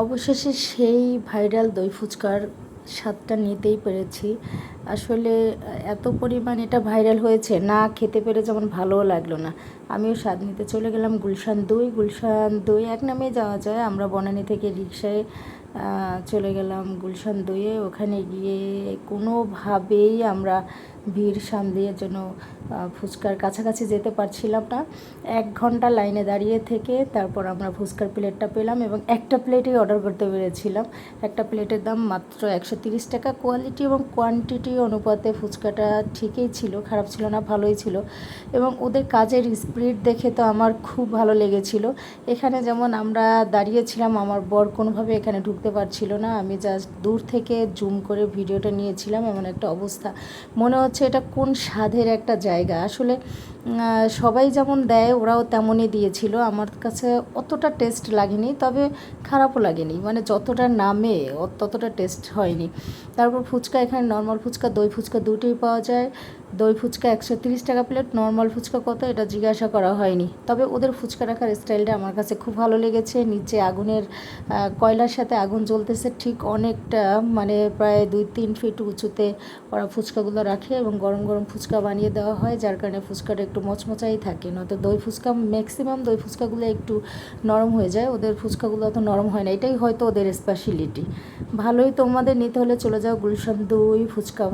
অবশেষে সেই ভাইরাল দই ফুচকার স্বাদটা নিতেই পেরেছি। আসলে এত পরিমাণ এটা ভাইরাল হয়েছে, না খেতে পেরে যেমন ভালোও লাগলো না। আমিও স্বাদ নিতে চলে গেলাম গুলশান দই এক নামেই যাওয়া যায়। আমরা বনানী থেকে রিকশায় চলে গেলাম গুলশান দইয়ে। ওখানে গিয়ে কোনোভাবেই আমরা ভিড় সামলিয়ে জন্য ফুচকার কাছাকাছি যেতে পারছিলাম না। 1 ঘন্টা লাইনে দাঁড়িয়ে থেকে তারপর আমরা ফুচকার প্লেটটা পেলাম এবং একটা প্লেটই অর্ডার করতে পেরেছিলাম। একটা প্লেটের দাম মাত্র 130 টাকা। কোয়ালিটি এবং কোয়ান্টিটি অনুপাতে ফুচকাটা ঠিকই ছিল, খারাপ ছিল না, ভালোই ছিল। এবং ওদের কাজের স্পিড দেখে তো আমার খুব ভালো লেগেছিল। এখানে যেমন আমরা দাঁড়িয়েছিলাম, আমার বর কোনোভাবে এখানে ঢুকতে পারছিল না। আমি জাস্ট দূর থেকে জুম করে ভিডিওটা নিয়েছিলাম। এমন একটা অবস্থা, মনে হচ্ছে এটা কোন স্বাদের একটা জায়গা। আসলে সবাই যেমন দেয় ওরাও তেমনই দিয়েছিল। আমার কাছে অতটা টেস্ট লাগেনি, তবে খারাপও লাগেনি, মানে যতটা নামে ততটা টেস্ট হয়নি। তারপর ফুচকা, এখানে নর্মাল ফুচকা, দই ফুচকা দুটোই পাওয়া যায়। দই ফুচকা 130 টাকা প্লেট, নর্মাল ফুচকা কত এটা জিজ্ঞাসা করা হয়নি। তবে ওদের ফুচকা রাখার স্টাইলটা আমার কাছে খুব ভালো লেগেছে। নিচে আগুনের কয়লার সাথে আগুন জ্বলতেছে ঠিক অনেকটা, মানে প্রায় 2-3 ফিট উঁচুতে ওরা ফুচকাগুলো রাখে এবং গরম গরম ফুচকা বানিয়ে দেওয়া হয়, যার কারণে ফুচকাটা একটু মচমচাই থাকে। নয়তো দই ফুচকা, ম্যাক্সিমাম দই ফুচকাগুলো একটু নরম হয়ে যায়, ওদের ফুচকাগুলো অত নরম হয় না। এটাই হয়তো ওদের স্পেশালিটি। ভালোই, তোমাদের নিতে হলে চলে যাও গুলশান দই ফুচকা।